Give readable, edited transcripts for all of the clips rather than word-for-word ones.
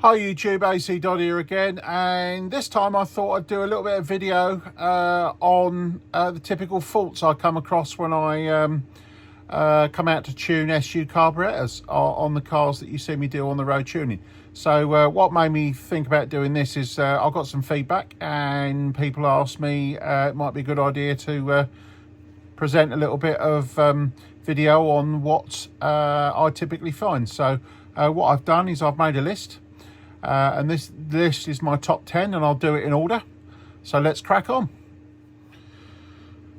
Hi YouTube, ACDodd here again, and this time I thought I'd do a little bit of video on the typical faults I come across when I come out to tune SU carburetors on the cars that you see me do on the road tuning. So what made me think about doing this is I got some feedback and people asked me it might be a good idea to present a little bit of video on what I typically find. So what I've done is I've made a list. And this list is my top 10 and I'll do it in order. So let's crack on.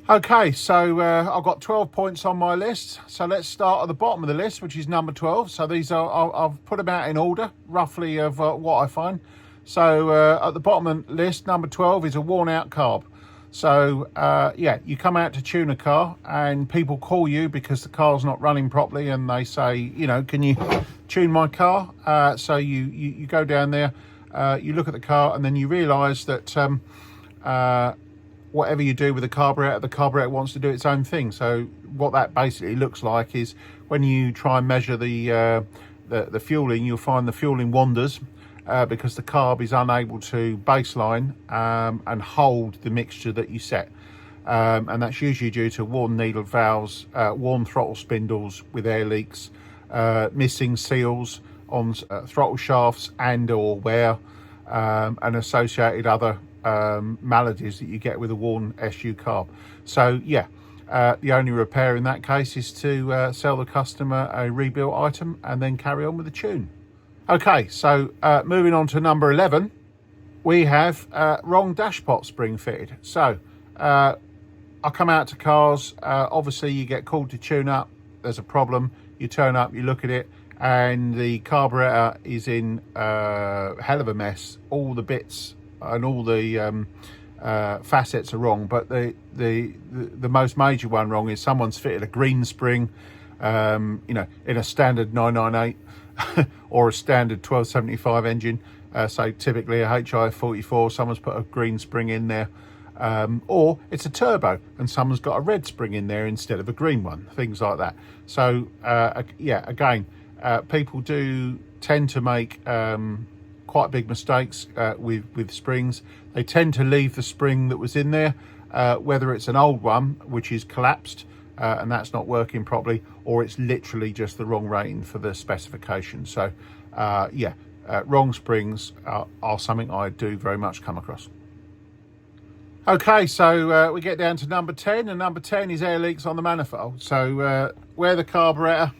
Okay, so I've got 12 points on my list. So let's start at the bottom of the list, which is number 12. So these are, I've put them out in order, roughly of what I find. So at the bottom of the list, number 12 is a worn out carb. So yeah, you come out to tune a car and people call you because the car's not running properly and they say, you know, can you tune my car? So you go down there, you look at the car and then you realise that whatever you do with the carburetor wants to do its own thing. So what that basically looks like is when you try and measure the fueling, you'll find the fueling wanders. Because the carb is unable to baseline and hold the mixture that you set. And that's usually due to worn needle valves, worn throttle spindles with air leaks, missing seals on throttle shafts and or wear, and associated other maladies that you get with a worn SU carb. So yeah, the only repair in that case is to sell the customer a rebuilt item and then carry on with the tune. Okay, so moving on to number 11, we have wrong dash pot spring fitted. So I come out to cars, obviously you get called to tune up, there's a problem, you turn up, you look at it, and the carburetor is in a hell of a mess. All the bits and all the facets are wrong, but the most major one wrong is someone's fitted a green spring, you know, in a standard 998. or a standard 1275 engine, so typically a HI 44, someone's put a green spring in there, or it's a turbo and someone's got a red spring in there instead of a green one, things like that. So yeah, again, people do tend to make quite big mistakes with springs. They tend to leave the spring that was in there, whether it's an old one which is collapsed and that's not working properly, or it's literally just the wrong rating for the specification. So yeah, wrong springs are something I do very much come across. Okay, so we get down to number 10, and number 10 is air leaks on the manifold. So where the carburetor,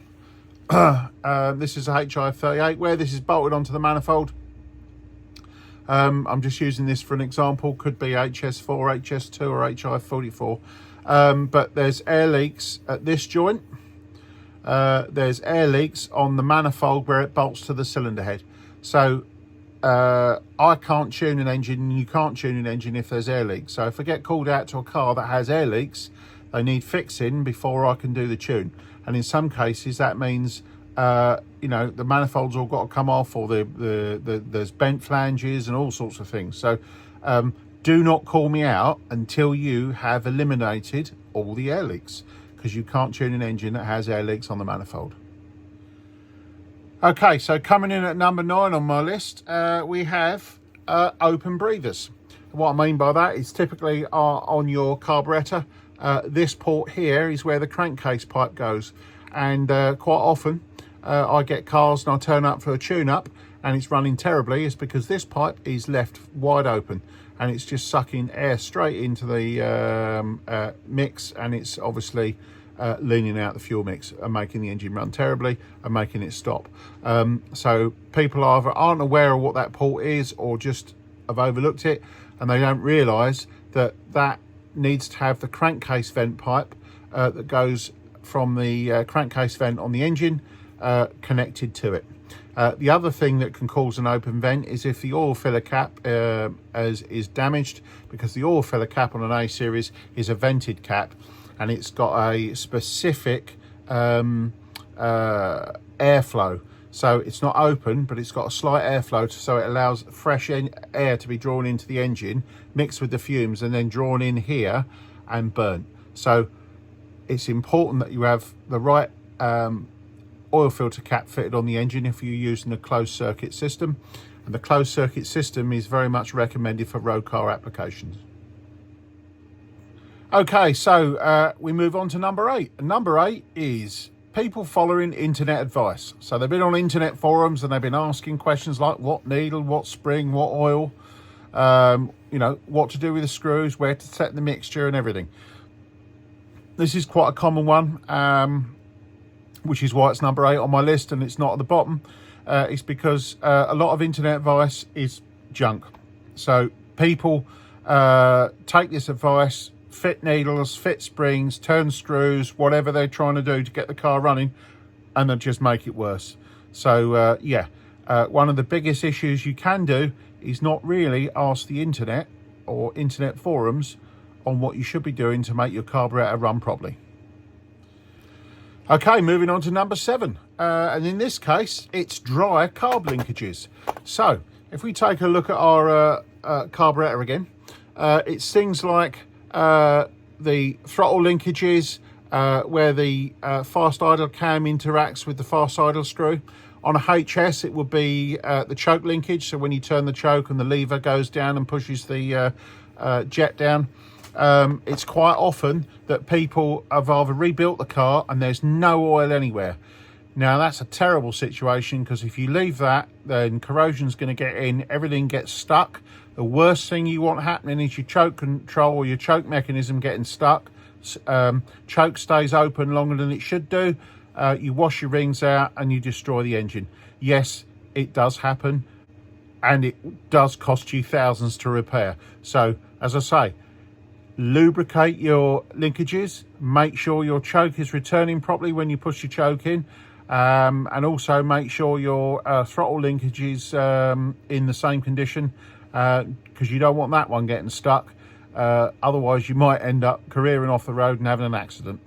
this is a HI 38, where this is bolted onto the manifold, I'm just using this for an example, could be HS4, HS2 or HI 44. But there's air leaks at this joint. There's air leaks on the manifold where it bolts to the cylinder head. So I can't tune an engine, and you can't tune an engine if there's air leaks. So if I get called out to a car that has air leaks, they need fixing before I can do the tune. And in some cases that means you know, the manifold's all got to come off, or there's bent flanges and all sorts of things. So do not call me out until you have eliminated all the air leaks, because you can't tune an engine that has air leaks on the manifold. Okay, so coming in at number 9 on my list, we have open breathers. What I mean by that is typically on your carburetor, this port here is where the crankcase pipe goes. And quite often I get cars and I turn up for a tune-up and it's running terribly. It's because this pipe is left wide open and it's just sucking air straight into the mix, and it's obviously leaning out the fuel mix and making the engine run terribly and making it stop. So people either aren't aware of what that port is or just have overlooked it, and they don't realise that that needs to have the crankcase vent pipe that goes from the crankcase vent on the engine connected to it. The other thing that can cause an open vent is if the oil filler cap is damaged, because the oil filler cap on an A series is a vented cap and it's got a specific airflow. So it's not open, but it's got a slight airflow, so it allows fresh air to be drawn into the engine, mixed with the fumes, and then drawn in here and burnt. So it's important that you have the right oil filter cap fitted on the engine if you're using a closed circuit system. and the closed circuit system is very much recommended for road car applications. Okay, so we move on to number 8. And number 8 is people following internet advice. So they've been on internet forums and they've been asking questions like what needle, what spring, what oil, you know, what to do with the screws, where to set the mixture and everything. This is quite a common one, which is why it's number 8 on my list and it's not at the bottom. It's because a lot of internet advice is junk. So people take this advice, fit needles, fit springs, turn screws, whatever they're trying to do to get the car running, and then just make it worse. So one of the biggest issues you can do is not really ask the internet or internet forums on what you should be doing to make your carburetor run properly. Okay, moving on to number 7. And in this case, it's dry carb linkages. So if we take a look at our carburetor again, it's things like the throttle linkages, where the fast idle cam interacts with the fast idle screw. On a HS, it would be the choke linkage. So when you turn the choke and the lever goes down and pushes the jet down, it's quite often that people have either rebuilt the car and there's no oil anywhere. Now that's a terrible situation, because if you leave that, then corrosion's going to get in, everything gets stuck. The worst thing you want happening is your choke control or your choke mechanism getting stuck. Choke stays open longer than it should do. You wash your rings out and you destroy the engine. Yes, it does happen, and it does cost you thousands to repair. So as I say, lubricate your linkages, make sure your choke is returning properly when you push your choke in, and also make sure your throttle linkage is in the same condition, because you don't want that one getting stuck. Otherwise you might end up careering off the road and having an accident.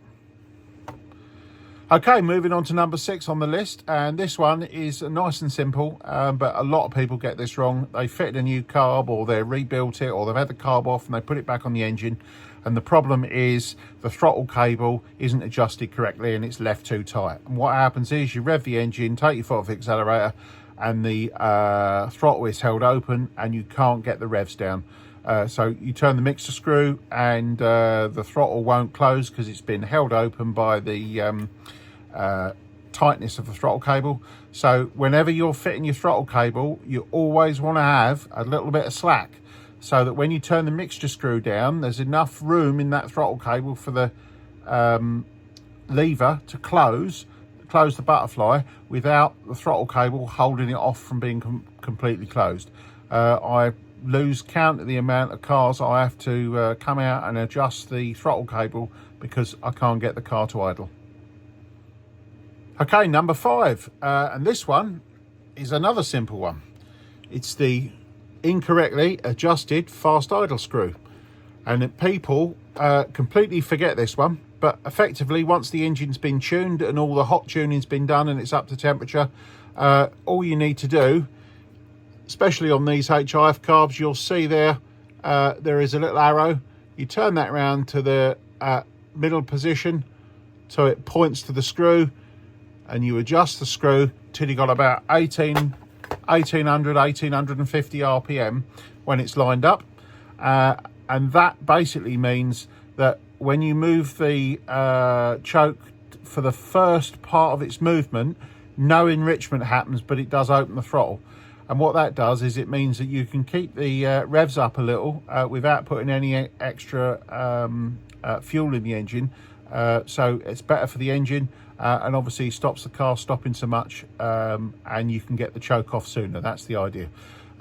Okay, moving on to number 6 on the list, and this one is nice and simple, but a lot of people get this wrong. They fitted a new carb, or they rebuilt it, or they've had the carb off and they put it back on the engine, and the problem is the throttle cable isn't adjusted correctly and it's left too tight. And what happens is you rev the engine, take your foot off the accelerator, and the throttle is held open and you can't get the revs down. So you turn the mixer screw and the throttle won't close because it's been held open by the tightness of the throttle cable. So whenever you're fitting your throttle cable, you always want to have a little bit of slack, so that when you turn the mixture screw down, there's enough room in that throttle cable for the lever to close the butterfly without the throttle cable holding it off from being completely closed. I lose count of the amount of cars I have to come out and adjust the throttle cable because I can't get the car to idle. Okay, number 5, and this one is another simple one. It's the incorrectly adjusted fast idle screw, and people completely forget this one, but effectively once the engine's been tuned and all the hot tuning's been done and it's up to temperature, all you need to do, especially on these HIF carbs, you'll see there is a little arrow. You turn that around to the middle position so it points to the screw, and you adjust the screw till you got about 1850 RPM when it's lined up. And that basically means that when you move the choke for the first part of its movement, no enrichment happens, but it does open the throttle. And what that does is it means that you can keep the revs up a little without putting any extra fuel in the engine. So it's better for the engine, and obviously stops the car stopping so much, and you can get the choke off sooner. That's the idea.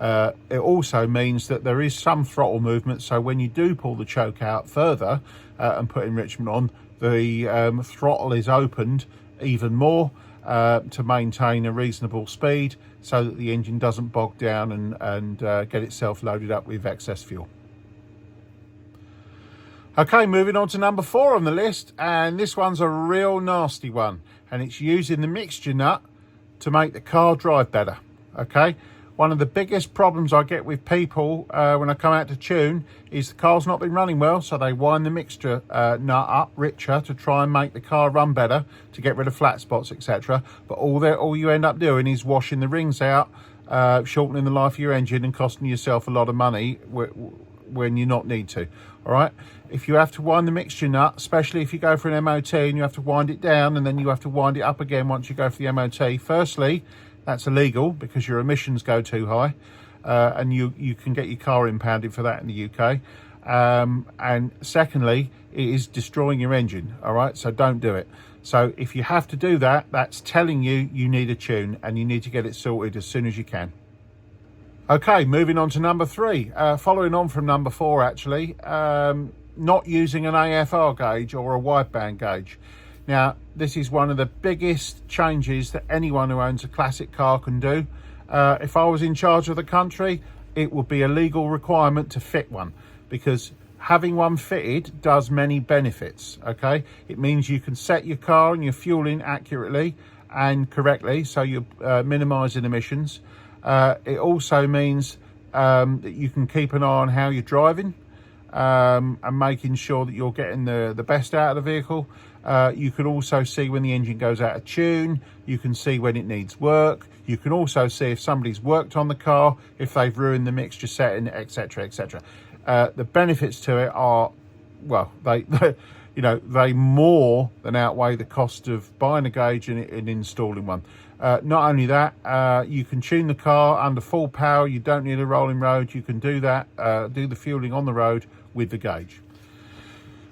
It also means that there is some throttle movement, so when you do pull the choke out further and put enrichment on, the throttle is opened even more to maintain a reasonable speed, so that the engine doesn't bog down and get itself loaded up with excess fuel. Okay, moving on to number 4 on the list, and this one's a real nasty one, and it's using the mixture nut to make the car drive better. Okay, one of the biggest problems I get with people when I come out to tune is the car's not been running well, so they wind the mixture nut up richer to try and make the car run better, to get rid of flat spots, etc. But all you end up doing is washing the rings out shortening the life of your engine and costing yourself a lot of money when you not need to. All right, if you have to wind the mixture nut, especially if you go for an MOT and you have to wind it down and then you have to wind it up again once you go for the MOT, firstly, that's illegal because your emissions go too high, and you can get your car impounded for that in the UK. And secondly, it is destroying your engine. All right, so don't do it. So if you have to do that, that's telling you you need a tune and you need to get it sorted as soon as you can. Okay, moving on to number 3. Following on from number 4, actually, not using an AFR gauge or a wideband gauge. Now, this is one of the biggest changes that anyone who owns a classic car can do. If I was in charge of the country, it would be a legal requirement to fit one, because having one fitted does many benefits. Okay, it means you can set your car and your fueling accurately and correctly, so you're minimizing emissions. It also means that you can keep an eye on how you're driving, and making sure that you're getting the best out of the vehicle. You can also see when the engine goes out of tune. You can see when it needs work. You can also see if somebody's worked on the car, if they've ruined the mixture setting, etc., etc. The benefits to it are, well, they more than outweigh the cost of buying a gauge and installing one. Not only that, you can tune the car under full power. You don't need a rolling road. You can do that, do the fueling on the road with the gauge.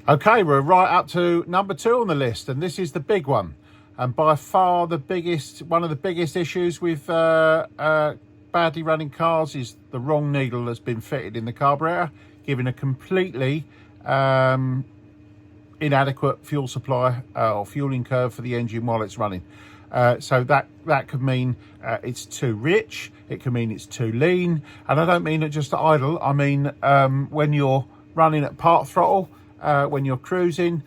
Okay, we're right up to number 2 on the list, and this is the big one. And by far one of the biggest issues with badly running cars is the wrong needle that's been fitted in the carburetor, giving a completely inadequate fuel supply or fueling curve for the engine while it's running. So that could mean it's too rich, it can mean it's too lean, and I don't mean it just idle. I mean when you're running at part throttle, when you're cruising,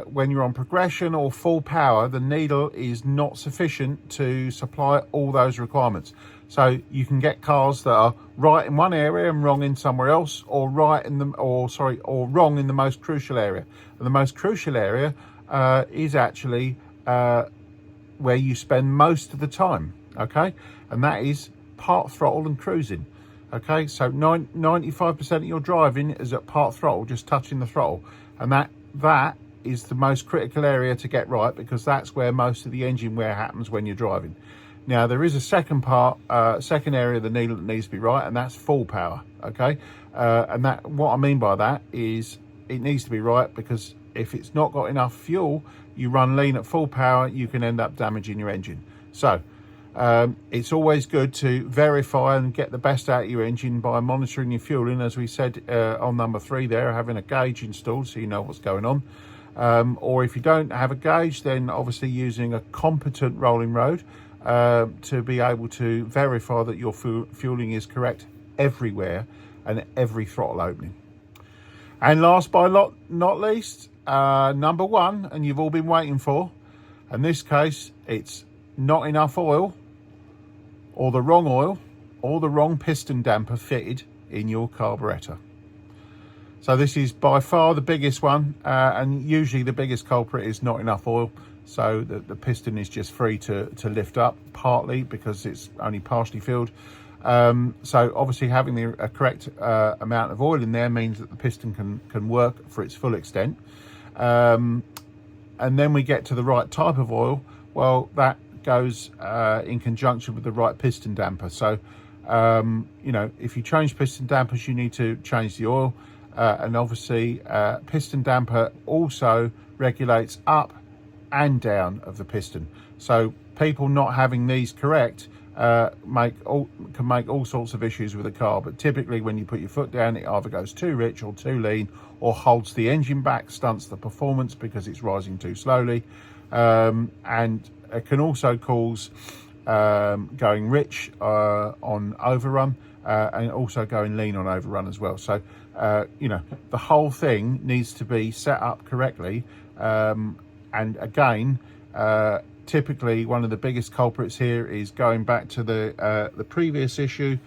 when you're on progression or full power, the needle is not sufficient to supply all those requirements. So you can get cars that are right in one area and wrong in somewhere else, or wrong in the most crucial area. And the most crucial area is actually where you spend most of the time, okay? And that is part throttle and cruising, okay? So 95% of your driving is at part throttle, just touching the throttle. And that is the most critical area to get right, because that's where most of the engine wear happens when you're driving. Now, there is a second area of the needle that needs to be right, and that's full power, okay? And that, what I mean by that is it needs to be right, because if it's not got enough fuel, you run lean at full power, you can end up damaging your engine. So it's always good to verify and get the best out of your engine by monitoring your fueling, as we said on number 3 there, having a gauge installed so you know what's going on. Or if you don't have a gauge, then obviously using a competent rolling road to be able to verify that your fueling is correct everywhere and every throttle opening. And last but not least, number 1, and you've all been waiting for, in this case, it's not enough oil, or the wrong piston damper fitted in your carburetor. So this is by far the biggest one, and usually the biggest culprit is not enough oil. So the piston is just free to lift up, partly because it's only partially filled. So obviously having a correct amount of oil in there means that the piston can work for its full extent. And then we get to the right type of oil. Well, that goes in conjunction with the right piston damper. So, if you change piston dampers, you need to change the oil. And obviously piston damper also regulates up and down of the piston. So people not having these correct can make all sorts of issues with the car. But typically when you put your foot down, it either goes too rich or too lean, or holds the engine back, stunts the performance because it's rising too slowly. And it can also cause going rich on overrun, and also going lean on overrun as well. So the whole thing needs to be set up correctly. And again, typically one of the biggest culprits here is going back to the previous issue,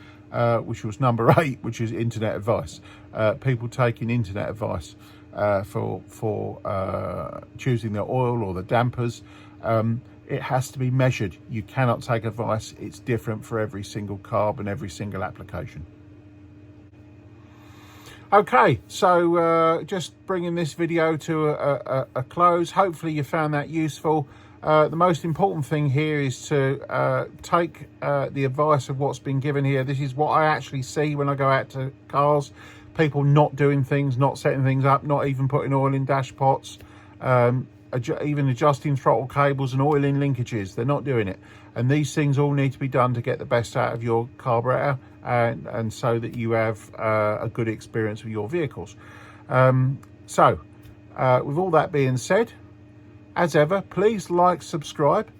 which was number 8, which is internet advice. People taking internet advice for choosing the oil or the dampers. it has to be measured. You cannot take advice. It's different for every single carb and every single application. Okay, so just bringing this video to a close. Hopefully you found that useful. The most important thing here is to take the advice of what's been given here. This is what I actually see when I go out to cars. People not doing things, not setting things up, not even putting oil in dash pots, even adjusting throttle cables and oil in linkages. They're not doing it. And these things all need to be done to get the best out of your carburetor and so that you have a good experience with your vehicles. With all that being said, as ever, please like, subscribe,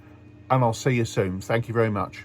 and I'll see you soon. Thank you very much.